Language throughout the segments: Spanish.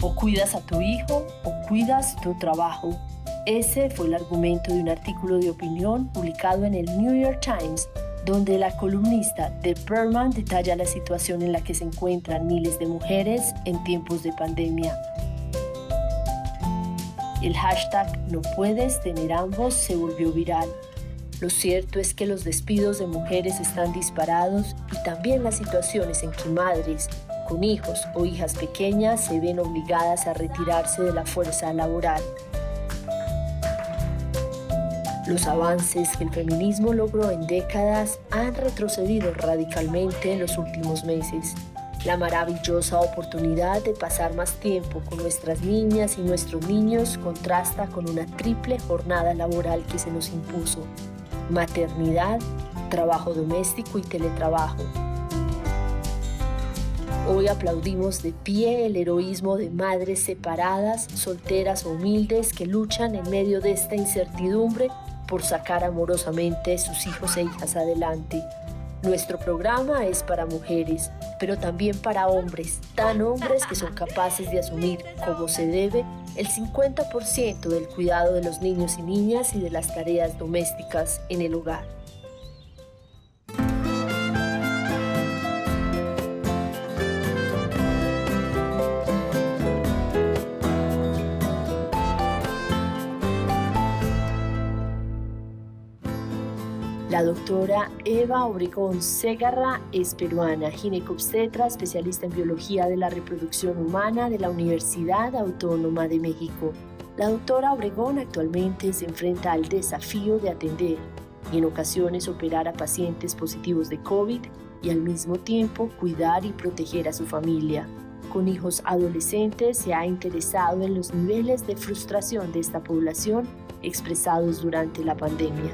O cuidas a tu hijo o cuidas tu trabajo. Ese fue el argumento de un artículo de opinión publicado en el New York Times, donde la columnista Deb Berman detalla la situación en la que se encuentran miles de mujeres en tiempos de pandemia. El hashtag No puedes tener ambos se volvió viral. Lo cierto es que los despidos de mujeres están disparados y también las situaciones en que madres con hijos o hijas pequeñas se ven obligadas a retirarse de la fuerza laboral. Los avances que el feminismo logró en décadas han retrocedido radicalmente en los últimos meses. La maravillosa oportunidad de pasar más tiempo con nuestras niñas y nuestros niños contrasta con una triple jornada laboral que se nos impuso: maternidad, trabajo doméstico y teletrabajo. Hoy aplaudimos de pie el heroísmo de madres separadas, solteras o humildes que luchan en medio de esta incertidumbre por sacar amorosamente sus hijos e hijas adelante. Nuestro programa es para mujeres, pero también para hombres, tan hombres que son capaces de asumir, como se debe, el 50% del cuidado de los niños y niñas y de las tareas domésticas en el hogar. La doctora Eva Obregón Segarra es peruana, ginecobstetra, especialista en biología de la reproducción humana de la Universidad Autónoma de México. La doctora Obregón actualmente se enfrenta al desafío de atender y en ocasiones operar a pacientes positivos de COVID y al mismo tiempo cuidar y proteger a su familia. Con hijos adolescentes se ha interesado en los niveles de frustración de esta población expresados durante la pandemia.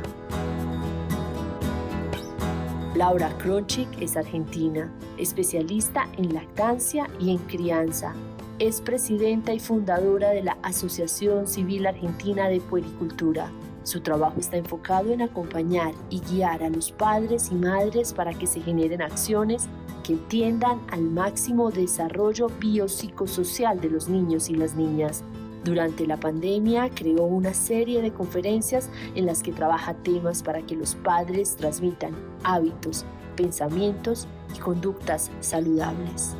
Laura Kronchik es argentina, especialista en lactancia y en crianza. Es presidenta y fundadora de la Asociación Civil Argentina de Puericultura. Su trabajo está enfocado en acompañar y guiar a los padres y madres para que se generen acciones que tiendan al máximo desarrollo biopsicosocial de los niños y las niñas. Durante la pandemia creó una serie de conferencias en las que trabaja temas para que los padres transmitan hábitos, pensamientos y conductas saludables.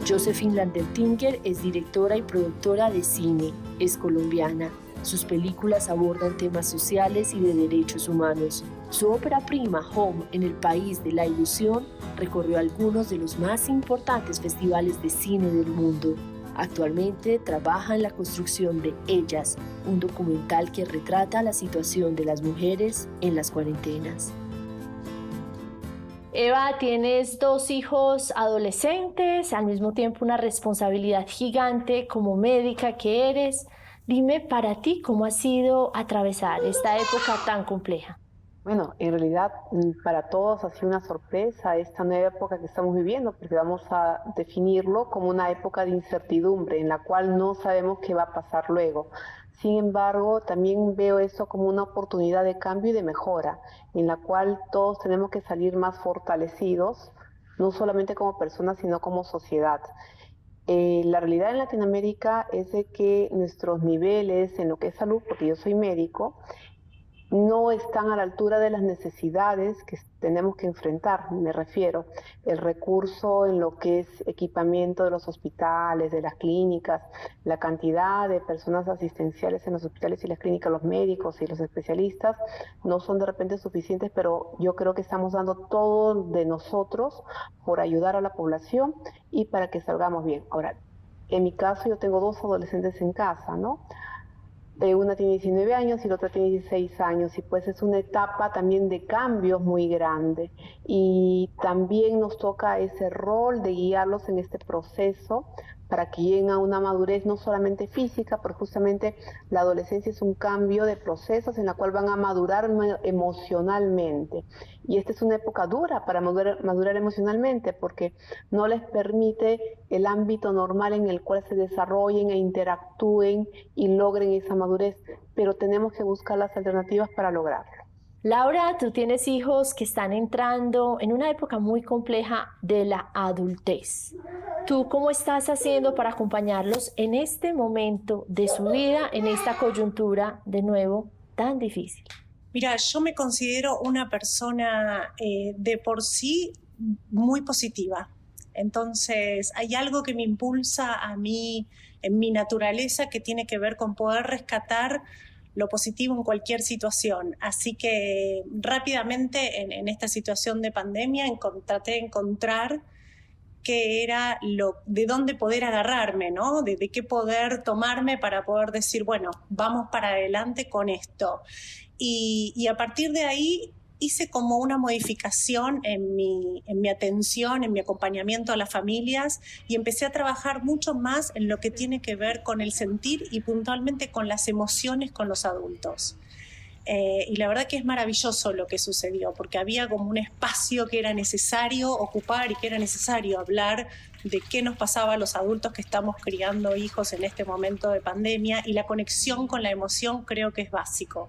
Josephine Landeltinger es directora y productora de cine. Es colombiana. Sus películas abordan temas sociales y de derechos humanos. Su ópera prima, Home, en el país de la ilusión, recorrió algunos de los más importantes festivales de cine del mundo. Actualmente trabaja en la construcción de Ellas, un documental que retrata la situación de las mujeres en las cuarentenas. Eva, tienes 2 hijos adolescentes, al mismo tiempo una responsabilidad gigante como médica que eres. Dime para ti cómo ha sido atravesar esta época tan compleja. Bueno, en realidad para todos ha sido una sorpresa esta nueva época que estamos viviendo, porque vamos a definirlo como una época de incertidumbre en la cual no sabemos qué va a pasar luego. Sin embargo, también veo eso como una oportunidad de cambio y de mejora, en la cual todos tenemos que salir más fortalecidos, no solamente como personas, sino como sociedad. La realidad en Latinoamérica es de que nuestros niveles en lo que es salud, porque yo soy médico, no están a la altura de las necesidades que tenemos que enfrentar. Me refiero el recurso en lo que es equipamiento de los hospitales, de las clínicas, la cantidad de personas asistenciales en los hospitales y las clínicas, los médicos y los especialistas, no son de repente suficientes, pero yo creo que estamos dando todo de nosotros por ayudar a la población y para que salgamos bien. Ahora, en mi caso yo tengo 2 adolescentes en casa, ¿no? Una tiene 19 años y la otra tiene 16 años y pues es una etapa también de cambios muy grande y también nos toca ese rol de guiarlos en este proceso para que lleguen a una madurez no solamente física, porque justamente la adolescencia es un cambio de procesos en la cual van a madurar emocionalmente. Y esta es una época dura para madurar emocionalmente porque no les permite el ámbito normal en el cual se desarrollen e interactúen y logren esa madurez, pero tenemos que buscar las alternativas para lograrlo. Laura, tú tienes hijos que están entrando en una época muy compleja de la adultez. ¿Tú cómo estás haciendo para acompañarlos en este momento de su vida, en esta coyuntura, de nuevo, tan difícil? Mira, yo me considero una persona de por sí muy positiva. Entonces, hay algo que me impulsa a mí en mi naturaleza que tiene que ver con poder rescatar lo positivo en cualquier situación. Así que rápidamente en esta situación de pandemia traté de encontrar qué era de dónde poder agarrarme, ¿no? De qué poder tomarme para poder decir, bueno, vamos para adelante con esto. Y a partir de ahí hice como una modificación en mi atención, en mi acompañamiento a las familias y empecé a trabajar mucho más en lo que tiene que ver con el sentir y puntualmente con las emociones con los adultos. Y la verdad que es maravilloso lo que sucedió, porque había como un espacio que era necesario ocupar y que era necesario hablar de qué nos pasaba a los adultos que estamos criando hijos en este momento de pandemia, y la conexión con la emoción creo que es básico.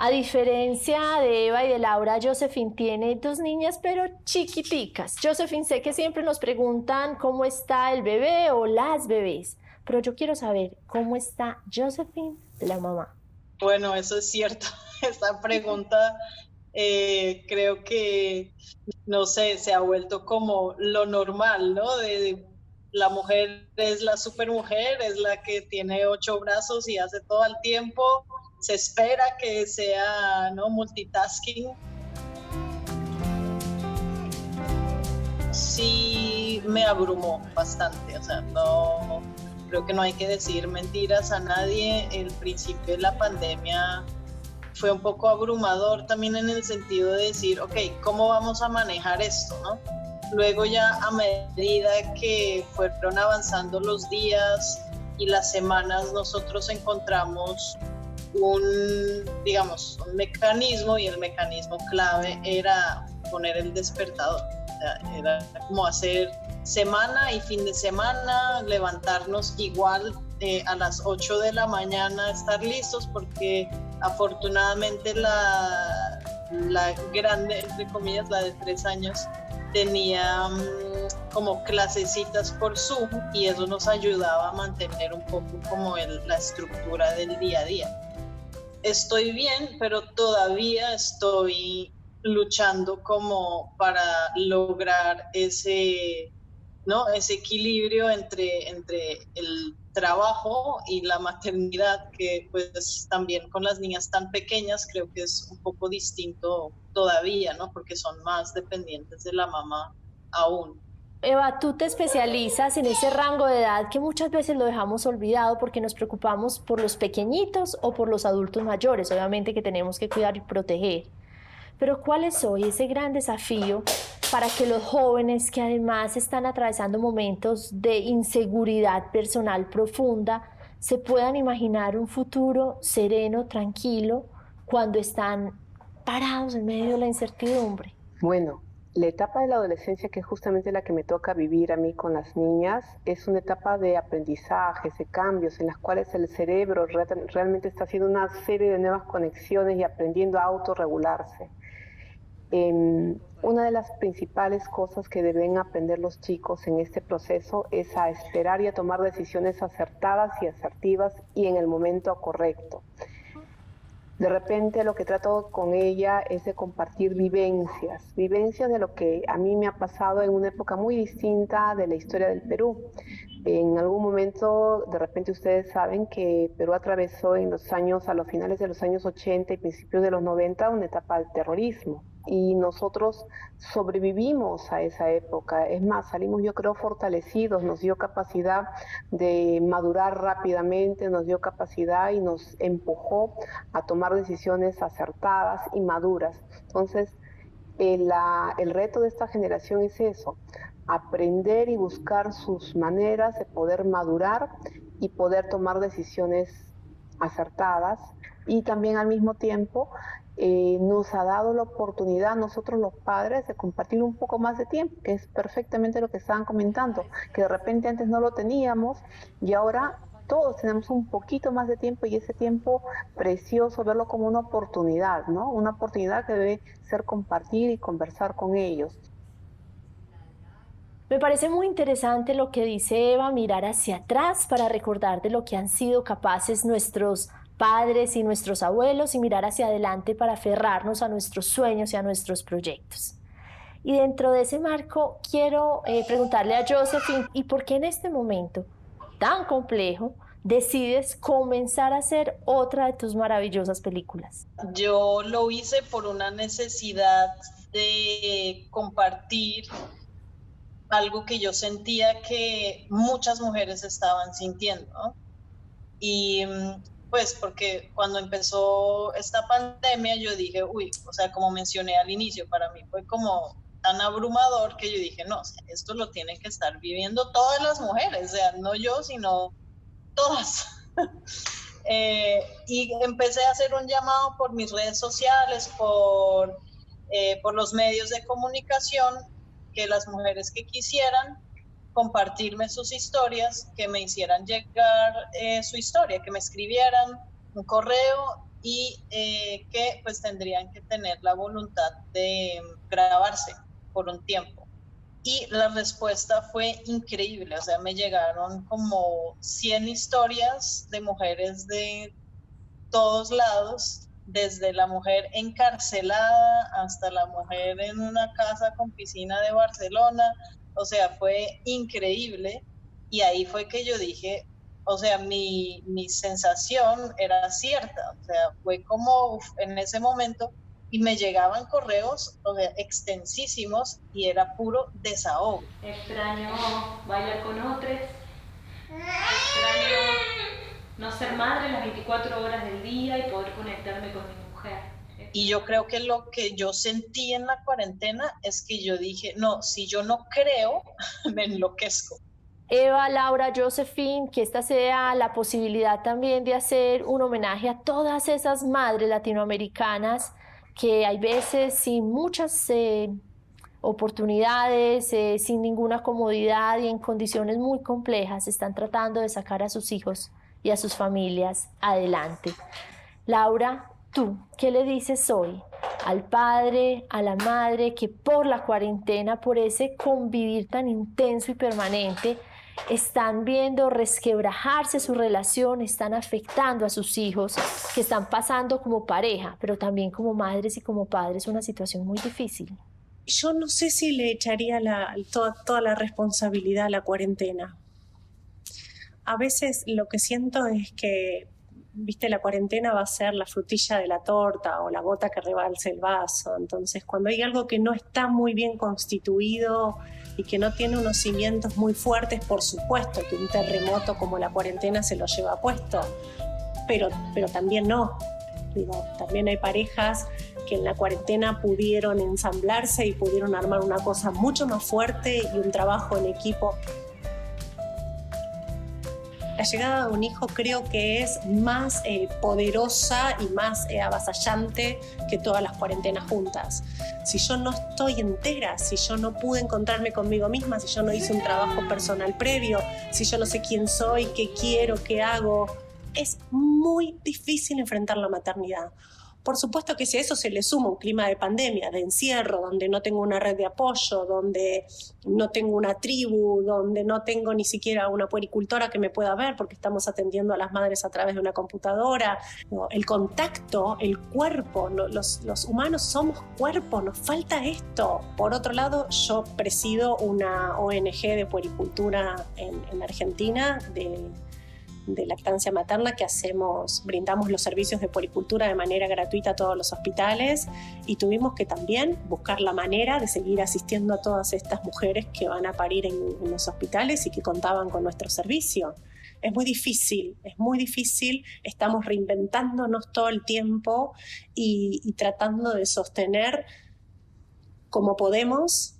A diferencia de Eva y de Laura, Josephine tiene dos niñas, pero chiquiticas. Josephine, sé que siempre nos preguntan cómo está el bebé o las bebés, pero yo quiero saber cómo está Josephine, la mamá. Bueno, eso es cierto. Esta pregunta creo que, no sé, se ha vuelto como lo normal, ¿no? La mujer es la supermujer, es la que tiene 8 brazos y hace todo al tiempo. Se espera que sea, ¿no?, multitasking. Sí me abrumó bastante, o sea, no... Creo que no hay que decir mentiras a nadie. El principio de la pandemia fue un poco abrumador también en el sentido de decir, ok, ¿cómo vamos a manejar esto, no? Luego ya a medida que fueron avanzando los días y las semanas, nosotros encontramos un mecanismo, y el mecanismo clave era poner el despertador. O sea, era como hacer semana y fin de semana, levantarnos igual a las 8 de la mañana, estar listos, porque afortunadamente la grande, entre comillas, la de 3 años, tenía como clasecitas por Zoom, y eso nos ayudaba a mantener un poco como la estructura del día a día. Estoy bien, pero todavía estoy luchando como para lograr ese equilibrio entre el trabajo y la maternidad, que pues también con las niñas tan pequeñas creo que es un poco distinto todavía, ¿no? Porque son más dependientes de la mamá aún. Eva, tú te especializas en ese rango de edad que muchas veces lo dejamos olvidado porque nos preocupamos por los pequeñitos o por los adultos mayores, obviamente, que tenemos que cuidar y proteger. Pero ¿cuál es hoy ese gran desafío para que los jóvenes, que además están atravesando momentos de inseguridad personal profunda, se puedan imaginar un futuro sereno, tranquilo, cuando están parados en medio de la incertidumbre? Bueno, la etapa de la adolescencia, que es justamente la que me toca vivir a mí con las niñas, es una etapa de aprendizajes, de cambios, en las cuales el cerebro realmente está haciendo una serie de nuevas conexiones y aprendiendo a autorregularse. Una de las principales cosas que deben aprender los chicos en este proceso es a esperar y a tomar decisiones acertadas y asertivas y en el momento correcto. De repente lo que trato con ella es de compartir vivencias de lo que a mí me ha pasado en una época muy distinta de la historia del Perú. En algún momento, de repente ustedes saben que Perú atravesó a los finales de los años 80 y principios de los 90, una etapa del terrorismo. Y nosotros sobrevivimos a esa época. Es más, salimos, yo creo, fortalecidos, nos dio capacidad de madurar rápidamente, nos dio capacidad y nos empujó a tomar decisiones acertadas y maduras. Entonces, el reto de esta generación es eso, aprender y buscar sus maneras de poder madurar y poder tomar decisiones acertadas, y también al mismo tiempo nos ha dado la oportunidad a nosotros los padres de compartir un poco más de tiempo, que es perfectamente lo que estaban comentando, que de repente antes no lo teníamos y ahora todos tenemos un poquito más de tiempo, y ese tiempo precioso, verlo como una oportunidad, ¿no? Una oportunidad que debe ser compartir y conversar con ellos. Me parece muy interesante lo que dice Eva, mirar hacia atrás para recordar de lo que han sido capaces nuestros padres y nuestros abuelos y mirar hacia adelante para aferrarnos a nuestros sueños y a nuestros proyectos. Y dentro de ese marco quiero preguntarle a Josephine, ¿y por qué en este momento tan complejo decides comenzar a hacer otra de tus maravillosas películas? Yo lo hice por una necesidad de compartir algo que yo sentía que muchas mujeres estaban sintiendo, ¿no? Y pues porque cuando empezó esta pandemia yo dije, uy, o sea, como mencioné al inicio, para mí fue como tan abrumador que yo dije, no, o sea, esto lo tienen que estar viviendo todas las mujeres, o sea, no yo, sino todas. Y empecé a hacer un llamado por mis redes sociales, por los medios de comunicación, que las mujeres que quisieran compartirme sus historias, que me hicieran llegar su historia, que me escribieran un correo y que pues tendrían que tener la voluntad de grabarse por un tiempo. Y la respuesta fue increíble, o sea, me llegaron como 100 historias de mujeres de todos lados, desde la mujer encarcelada hasta la mujer en una casa con piscina de Barcelona, o sea, fue increíble. Y ahí fue que yo dije, o sea, mi sensación era cierta, o sea, fue como en ese momento, y me llegaban correos, o sea, extensísimos, y era puro desahogo. Extraño bailar con otros, extraño no ser madre las 24 horas del día y poder conectarme con mi mujer. Y yo creo que lo que yo sentí en la cuarentena es que yo dije, no, si yo no creo, me enloquezco. Eva, Laura, Josephine, que esta sea la posibilidad también de hacer un homenaje a todas esas madres latinoamericanas que hay veces sin muchas oportunidades, sin ninguna comodidad y en condiciones muy complejas están tratando de sacar a sus hijos y a sus familias adelante. Laura, tú, ¿qué le dices hoy al padre, a la madre que por la cuarentena, por ese convivir tan intenso y permanente, están viendo resquebrajarse su relación, están afectando a sus hijos, que están pasando como pareja, pero también como madres y como padres una situación muy difícil? Yo no sé si le echaría toda la responsabilidad a la cuarentena. A veces lo que siento es que, viste, la cuarentena va a ser la frutilla de la torta o la gota que rebalse el vaso. Entonces, cuando hay algo que no está muy bien constituido y que no tiene unos cimientos muy fuertes, por supuesto que un terremoto como la cuarentena se lo lleva puesto, pero también no. Digo, también hay parejas que en la cuarentena pudieron ensamblarse y pudieron armar una cosa mucho más fuerte y un trabajo en equipo. La llegada de un hijo creo que es más poderosa y más avasallante que todas las cuarentenas juntas. Si yo no estoy entera, si yo no pude encontrarme conmigo misma, si yo no hice un trabajo personal previo, si yo no sé quién soy, qué quiero, qué hago, es muy difícil enfrentar la maternidad. Por supuesto que si a eso se le suma un clima de pandemia, de encierro, donde no tengo una red de apoyo, donde no tengo una tribu, donde no tengo ni siquiera una puericultora que me pueda ver porque estamos atendiendo a las madres a través de una computadora, el contacto, el cuerpo, los humanos somos cuerpo, nos falta esto. Por otro lado, yo presido una ONG de puericultura en Argentina, de lactancia materna, que brindamos los servicios de puericultura de manera gratuita a todos los hospitales, y tuvimos que también buscar la manera de seguir asistiendo a todas estas mujeres que van a parir en los hospitales y que contaban con nuestro servicio. Es muy difícil, estamos reinventándonos todo el tiempo y tratando de sostener como podemos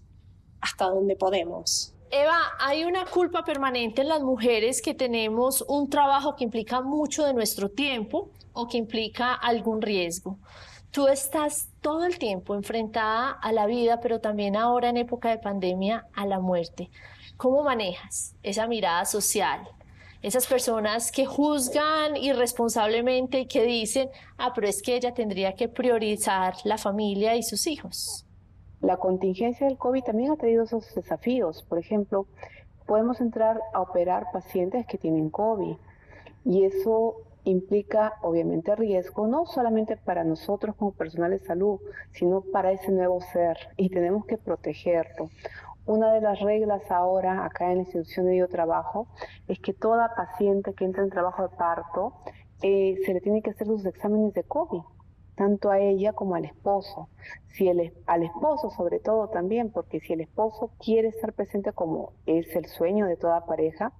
hasta donde podemos. Eva, hay una culpa permanente en las mujeres que tenemos un trabajo que implica mucho de nuestro tiempo o que implica algún riesgo. Tú estás todo el tiempo enfrentada a la vida, pero también ahora en época de pandemia a la muerte. ¿Cómo manejas esa mirada social? Esas personas que juzgan irresponsablemente y que dicen, pero es que ella tendría que priorizar la familia y sus hijos. La contingencia del COVID también ha traído esos desafíos. Por ejemplo, podemos entrar a operar pacientes que tienen COVID y eso implica obviamente riesgo, no solamente para nosotros como personal de salud, sino para ese nuevo ser y tenemos que protegerlo. Una de las reglas ahora acá en la institución de yo trabajo es que toda paciente que entra en trabajo de parto se le tiene que hacer sus exámenes de COVID, tanto a ella como al esposo. Al esposo sobre todo también, porque si el esposo quiere estar presente como es el sueño de toda pareja,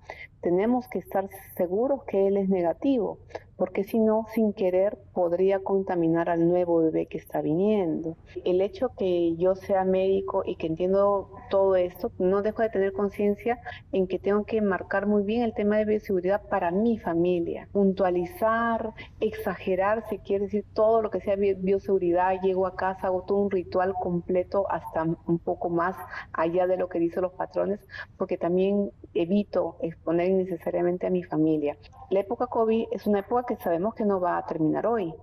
tenemos que estar seguros que él es negativo, porque si no, sin querer, podría contaminar al nuevo bebé que está viniendo. El hecho que yo sea médico y que entiendo todo esto, no dejo de tener conciencia en que tengo que marcar muy bien el tema de bioseguridad para mi familia, puntualizar, exagerar, si quiere decir todo lo que sea bioseguridad, llego a casa, hago todo un ritual completo hasta un poco más allá de lo que dicen los patrones, porque también evito exponer innecesariamente a mi familia. La época COVID es una época que sabemos que no va a terminar hoy,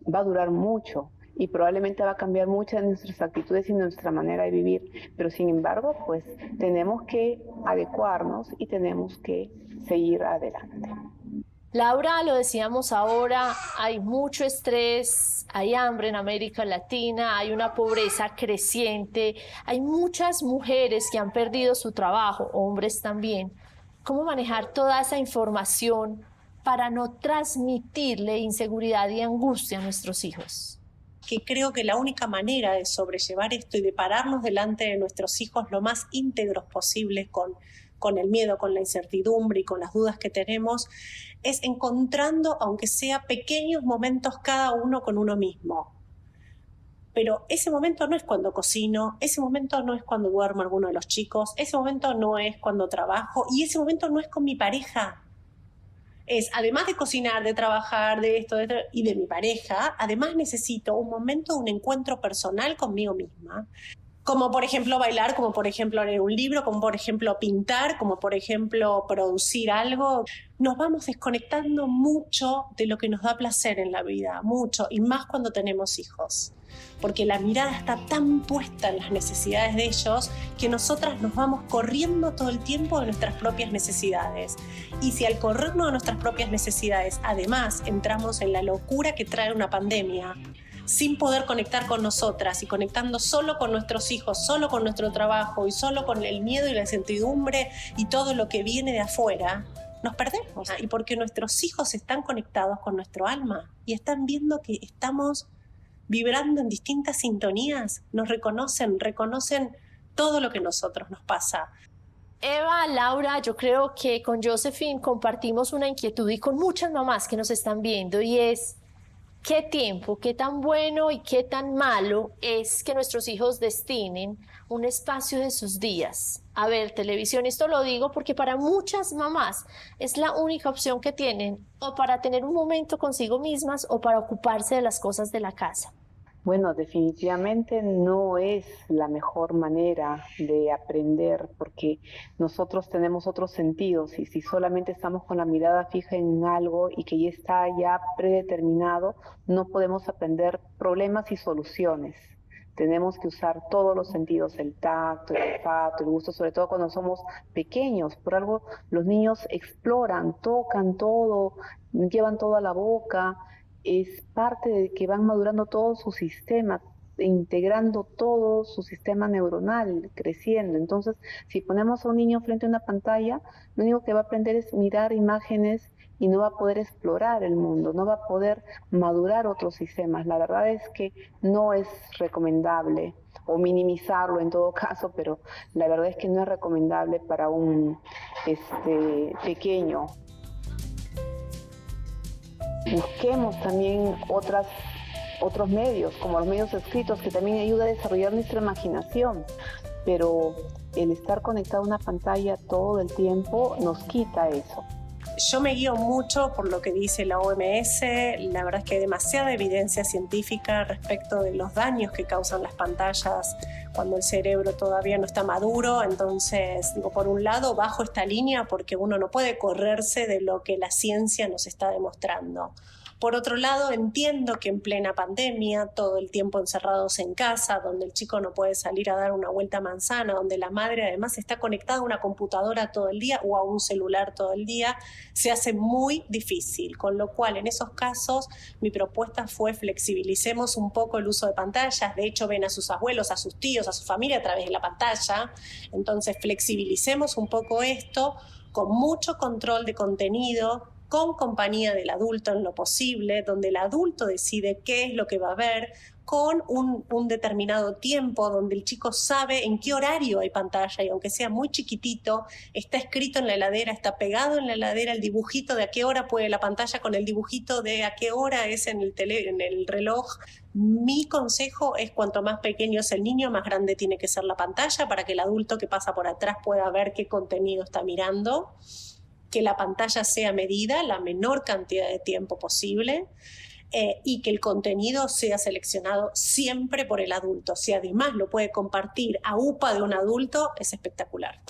va a durar mucho y probablemente va a cambiar muchas de nuestras actitudes y nuestra manera de vivir, pero sin embargo, pues tenemos que adecuarnos y tenemos que seguir adelante. Laura, lo decíamos ahora, hay mucho estrés, hay hambre en América Latina, hay una pobreza creciente, hay muchas mujeres que han perdido su trabajo, hombres también. ¿Cómo manejar toda esa información para no transmitirle inseguridad y angustia a nuestros hijos? Que creo que la única manera de sobrellevar esto y de pararnos delante de nuestros hijos lo más íntegros posibles con el miedo, con la incertidumbre y con las dudas que tenemos, es encontrando, aunque sea pequeños momentos cada uno con uno mismo. Pero ese momento no es cuando cocino, ese momento no es cuando duermo alguno de los chicos, ese momento no es cuando trabajo y ese momento no es con mi pareja. Es, además de cocinar, de trabajar, de esto y de mi pareja, además necesito un momento, un encuentro personal conmigo misma. Como por ejemplo bailar, como por ejemplo leer un libro, como por ejemplo pintar, como por ejemplo producir algo. Nos vamos desconectando mucho de lo que nos da placer en la vida, mucho, y más cuando tenemos hijos. Porque la mirada está tan puesta en las necesidades de ellos que nosotras nos vamos corriendo todo el tiempo de nuestras propias necesidades. Y si al corrernos de nuestras propias necesidades, además entramos en la locura que trae una pandemia, sin poder conectar con nosotras y conectando solo con nuestros hijos, solo con nuestro trabajo y solo con el miedo y la incertidumbre y todo lo que viene de afuera, nos perdemos. Y porque nuestros hijos están conectados con nuestro alma y están viendo que estamos vibrando en distintas sintonías, nos reconocen todo lo que a nosotros nos pasa. Eva, Laura, yo creo que con Josephine compartimos una inquietud y con muchas mamás que nos están viendo y es ¿qué tiempo, qué tan bueno y qué tan malo es que nuestros hijos destinen un espacio de sus días a ver televisión? Esto lo digo porque para muchas mamás es la única opción que tienen o para tener un momento consigo mismas o para ocuparse de las cosas de la casa. Bueno, definitivamente no es la mejor manera de aprender porque nosotros tenemos otros sentidos y si solamente estamos con la mirada fija en algo y que ya está ya predeterminado, no podemos aprender problemas y soluciones. Tenemos que usar todos los sentidos, el tacto, el olfato, el gusto, sobre todo cuando somos pequeños. Por algo los niños exploran, tocan todo, llevan todo a la boca. Es parte de que van madurando todo su sistema, integrando todo su sistema neuronal, creciendo. Entonces, si ponemos a un niño frente a una pantalla, lo único que va a aprender es mirar imágenes y no va a poder explorar el mundo, no va a poder madurar otros sistemas. La verdad es que no es recomendable, o minimizarlo en todo caso, pero la verdad es que no es recomendable para un pequeño. Busquemos también otros medios, como los medios escritos, que también ayudan a desarrollar nuestra imaginación, pero el estar conectado a una pantalla todo el tiempo nos quita eso. Yo me guío mucho por lo que dice la OMS, la verdad es que hay demasiada evidencia científica respecto de los daños que causan las pantallas cuando el cerebro todavía no está maduro, entonces digo, por un lado bajo esta línea porque uno no puede correrse de lo que la ciencia nos está demostrando. Por otro lado, entiendo que en plena pandemia, todo el tiempo encerrados en casa, donde el chico no puede salir a dar una vuelta a manzana, donde la madre además está conectada a una computadora todo el día o a un celular todo el día, se hace muy difícil. Con lo cual, en esos casos, mi propuesta fue flexibilicemos un poco el uso de pantallas. De hecho, ven a sus abuelos, a sus tíos, a su familia a través de la pantalla. Entonces, flexibilicemos un poco esto con mucho control de contenido, con compañía del adulto en lo posible, donde el adulto decide qué es lo que va a ver, con un determinado tiempo, donde el chico sabe en qué horario hay pantalla y aunque sea muy chiquitito, está escrito en la heladera, está pegado en la heladera el dibujito de a qué hora puede la pantalla con el dibujito de a qué hora es en el reloj. Mi consejo es cuanto más pequeño es el niño, más grande tiene que ser la pantalla para que el adulto que pasa por atrás pueda ver qué contenido está mirando, que la pantalla sea medida la menor cantidad de tiempo posible y que el contenido sea seleccionado siempre por el adulto. Si además lo puede compartir a UPA de un adulto, es espectacular.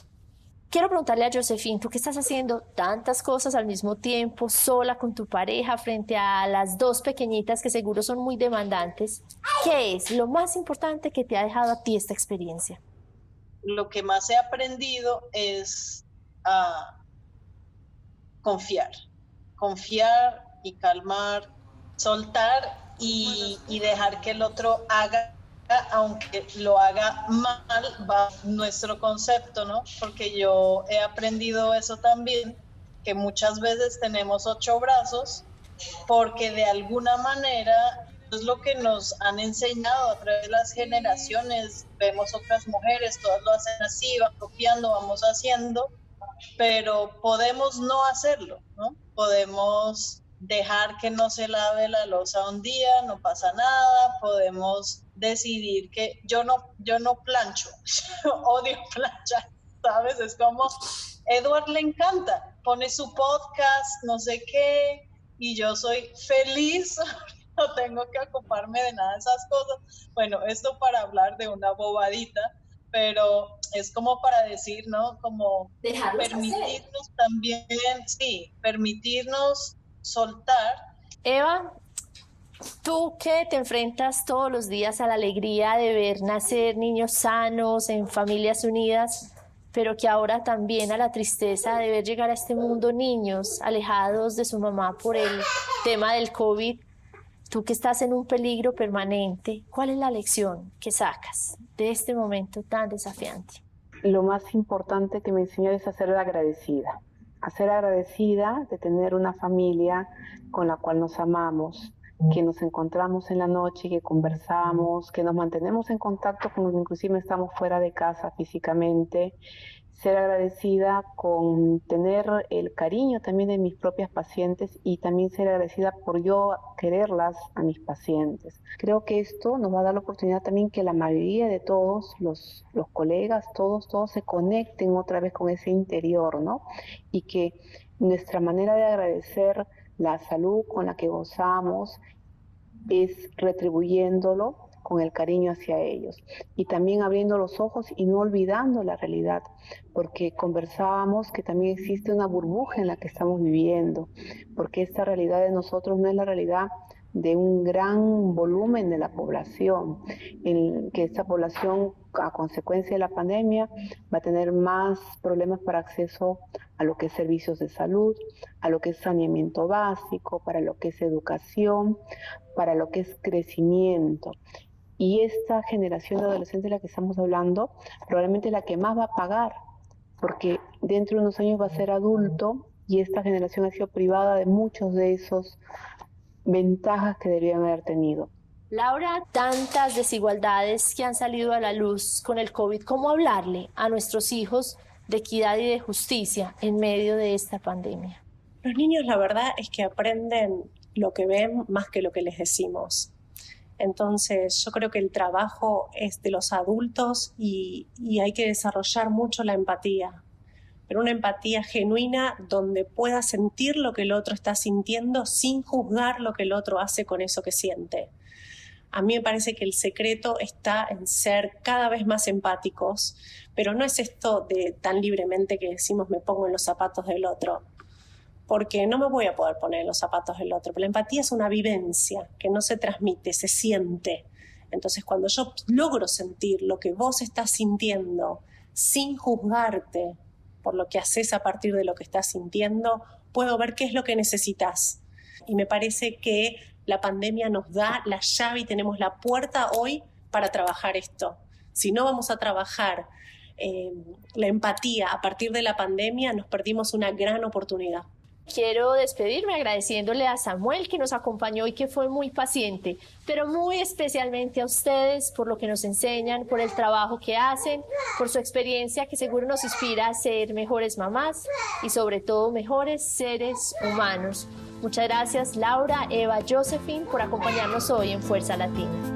Quiero preguntarle a Josephine, tú que estás haciendo tantas cosas al mismo tiempo, sola con tu pareja, frente a las dos pequeñitas que seguro son muy demandantes, ¿qué es lo más importante que te ha dejado a ti esta experiencia? Lo que más he aprendido es confiar y calmar, soltar y dejar que el otro haga, aunque lo haga mal, va nuestro concepto, ¿no? Porque yo he aprendido eso también, que muchas veces tenemos 8 brazos, porque de alguna manera es lo que nos han enseñado a través de las generaciones. Vemos otras mujeres, todas lo hacen así, van copiando, vamos haciendo, pero podemos no hacerlo, ¿no? Podemos dejar que no se lave la loza un día, no pasa nada, podemos decidir que yo no plancho, yo odio planchar, ¿sabes? Es como, Edward le encanta, pone su podcast, no sé qué, y yo soy feliz, no tengo que ocuparme de nada de esas cosas. Bueno, esto para hablar de una bobadita, pero es como para decir, ¿no? Como Dejarlos permitirnos hacer. también, sí, permitirnos soltar. Eva, tú que te enfrentas todos los días a la alegría de ver nacer niños sanos en familias unidas, pero que ahora también a la tristeza de ver llegar a este mundo niños alejados de su mamá por el tema del COVID, tú que estás en un peligro permanente, ¿cuál es la lección que sacas de este momento tan desafiante? Lo más importante que me enseñó es a ser agradecida de tener una familia con la cual nos amamos, que nos encontramos en la noche, que conversamos, que nos mantenemos en contacto, como inclusive estamos fuera de casa físicamente. Ser agradecida con tener el cariño también de mis propias pacientes y también ser agradecida por yo quererlas a mis pacientes. Creo que esto nos va a dar la oportunidad también que la mayoría de todos los colegas, todos se conecten otra vez con ese interior, ¿no? Y que nuestra manera de agradecer la salud con la que gozamos es retribuyéndolo con el cariño hacia ellos y también abriendo los ojos y no olvidando la realidad, porque conversábamos que también existe una burbuja en la que estamos viviendo, porque esta realidad de nosotros no es la realidad de un gran volumen de la población, en que esta población a consecuencia de la pandemia va a tener más problemas para acceso a lo que es servicios de salud, a lo que es saneamiento básico, para lo que es educación, para lo que es crecimiento. Y esta generación de adolescentes de la que estamos hablando probablemente es la que más va a pagar, porque dentro de unos años va a ser adulto y esta generación ha sido privada de muchos de esos ventajas que deberían haber tenido. Laura, tantas desigualdades que han salido a la luz con el COVID, ¿cómo hablarle a nuestros hijos de equidad y de justicia en medio de esta pandemia? Los niños, la verdad es que aprenden lo que ven más que lo que les decimos. Entonces, yo creo que el trabajo es de los adultos y hay que desarrollar mucho la empatía, pero una empatía genuina donde pueda sentir lo que el otro está sintiendo sin juzgar lo que el otro hace con eso que siente. A mí me parece que el secreto está en ser cada vez más empáticos, pero no es esto de tan libremente que decimos me pongo en los zapatos del otro. porque no me voy a poder poner en los zapatos del otro. Pero la empatía es una vivencia que no se transmite, se siente. Entonces, cuando yo logro sentir lo que vos estás sintiendo sin juzgarte por lo que haces a partir de lo que estás sintiendo, puedo ver qué es lo que necesitas. Y me parece que la pandemia nos da la llave y tenemos la puerta hoy para trabajar esto. Si no vamos a trabajar la empatía a partir de la pandemia, nos perdimos una gran oportunidad. Quiero despedirme agradeciéndole a Samuel que nos acompañó y que fue muy paciente, pero muy especialmente a ustedes por lo que nos enseñan, por el trabajo que hacen, por su experiencia que seguro nos inspira a ser mejores mamás y sobre todo mejores seres humanos. Muchas gracias Laura, Eva, Josephine por acompañarnos hoy en Fuerza Latina.